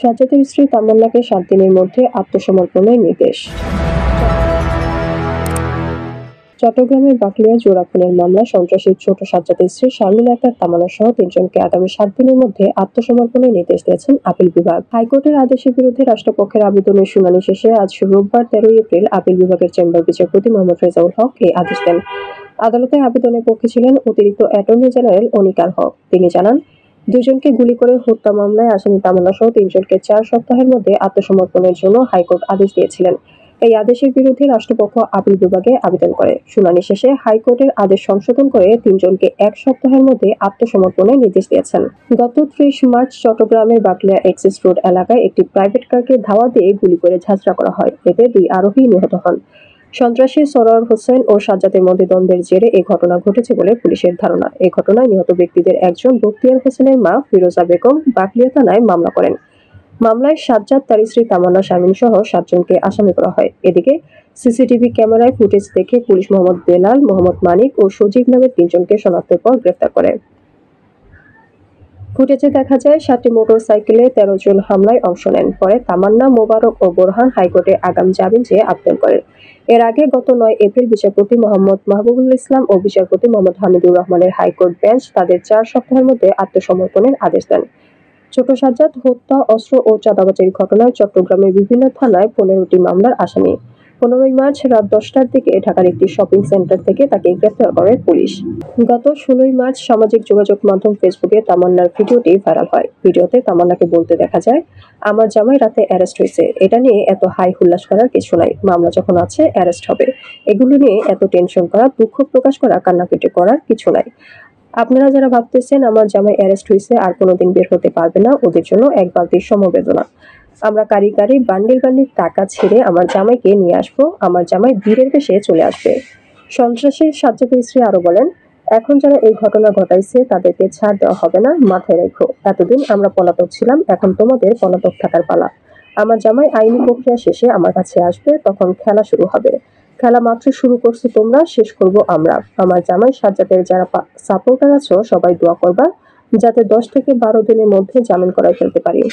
সাজ্জাদের স্ত্রী তামান্নাকে 7 দিনের মধ্যে আত্মসমর্পণের নির্দেশ। চট্টগ্রামের বাকলিয়া জোড়া খুনের মামলা সন্ত্রাসী ছোট সাজ্জাদের স্ত্রী শারমিন আক্তার তামান্না সহ 3 জনকে আগামী 7 দিনের মধ্যে আত্মসমর্পণের নির্দেশ দিয়েছেন আপিল বিভাগ। হাইকোর্টের আদেশের বিরুদ্ধে রাষ্ট্রপক্ষের আবেদনের শুনানি শেষে আজ রোববার 13 এপ্রিল আপিল বিভাগের চেম্বার বিচারপতি মোহাম্মদ রেজাউল হক এই আদেশ দেন। আদালতে আবেদনের পক্ষে ছিলেন অতিরিক্ত অ্যাটর্নি জেনারেল অনিকার হক। তিনি জানান, 2 জনকে গুলি করে হত্যা মামলায় আসামি তামান্না সহ 3 জনকে 4 সপ্তাহের মধ্যে আত্মসমর্পণের জন্য হাইকোর্ট আদেশ দিয়েছিলেন। এই আদেশের বিরুদ্ধে রাষ্ট্রপক্ষ আপিল বিভাগে আবেদন করে। শুনানি শেষে হাইকোর্টের আদেশ সংশোধন করে 3 জনকে 1 সপ্তাহের মধ্যে আত্মসমর্পণের নির্দেশ দিয়েছেন। গত 30 মার্চ চট্টগ্রামের বাকলিয়া এক্সিস রোড এলাকায় একটি প্রাইভেট কারকে ধাওয়া দিয়ে গুলি করে ঝাঁঝরা করা হয়। এতে 2 আরোহী নিহত হন। সন্ত্রাসী সরোয়ার হোসেন ও সাজ্জাদের মধ্যে দ্বন্দ্বের জেরে এই ঘটনা ঘটেছে বলে পুলিশের ধারণা। এই ঘটনায় নিহত ব্যক্তিদের একজন বখতিয়ার হোসেনের মা ফিরোজা বেগম বাকলিয়া থানায় মামলা করেন। মামলায় সাজ্জাদ, তার স্ত্রী তামান্না, শারমিন সহ 7 জনকে আসামি করা হয়। এদিকে সিসিটিভি ক্যামেরায় ফুটেজ দেখে পুলিশ মোহাম্মদ বেলাল, মোহাম্মদ মানিক ও সজীব নামের 3 জনকে শনাক্তের পর গ্রেফতার করে। ফুটেজে দেখা যায় 7টি মোটরসাইকেলে 13 জন হামলায় অংশ নেন। পরে তামান্না, মোবারক ও বোরহান হাইকোর্টে আগাম জামিন চেয়ে আবেদন করেন। এর আগে গত 9 এপ্রিল বিচারপতি মোহাম্মদ মাহবুবুল ইসলাম ও বিচারপতি মোহাম্মদ হামিদুর রহমানের হাইকোর্ট বেঞ্চ তাদের 4 সপ্তাহের মধ্যে আত্মসমর্পণের আদেশ দেন। ছোট সাজ্জাদ হত্যা, অস্ত্র ও চাঁদাবাজির ঘটনায় চট্টগ্রামের বিভিন্ন থানায় 15টি মামলার আসামি। 15 মার্চ রাত 10টার দিকে ঢাকার একটি শপিং সেন্টার থেকে তাকে গ্রেফতার করে পুলিশ। গত 16 মার্চ সামাজিক যোগাযোগ মাধ্যম ফেসবুকে তামান্নার ভিডিওটি ভাইরাল হয়। ভিডিওতে তামান্নাকে বলতে দেখা যায়, আমার জামাই রাতে অ্যারেস্ট হয়েছে, এটা নিয়ে এত হাই হুল্লাস করার কিছু নাই, মামলা যখন আছে অ্যারেস্ট হবে, এগুলো নিয়ে এত টেনশন করা, দুঃখ প্রকাশ করা, কান্নাকাটি করার কিছু নাই। আপনারা যারা ভাবতেছেন আমার জামাই অ্যারেস্ট হয়েছে আর কোনোদিন বের হতে পারবে না, ওদের জন্য এক বালতির সমবেদনা। আমরা কারি বান্ডিল বান্ডিল টাকা ছেড়ে আমার জামাইকে নিয়ে আসবো, আমার জামাই বীরের বেশে চলে আসবে। সন্ত্রাসী সাজ্জাদের স্ত্রী আরো বলেন, এখন যারা এই ঘটনা ঘটাইছে তাদেরকে ছাড় দেওয়া হবে না, মাথায় রেখো। এতদিন আমরা পলাতক ছিলাম, এখন তোমাদের পলাতক থাকার পালা। আমার জামাই আইনি প্রক্রিয়া শেষে আমার কাছে আসবে, তখন খেলা শুরু হবে। খেলা মাত্র শুরু করছো তোমরা, শেষ করব আমরা। আমার জামাই সাজ্জাদের যারা সাপোর্টার আছো সবাই দোয়া করবা যাতে 10 থেকে 12 দিনের মধ্যে জামিন করাই ফেলতে পারি।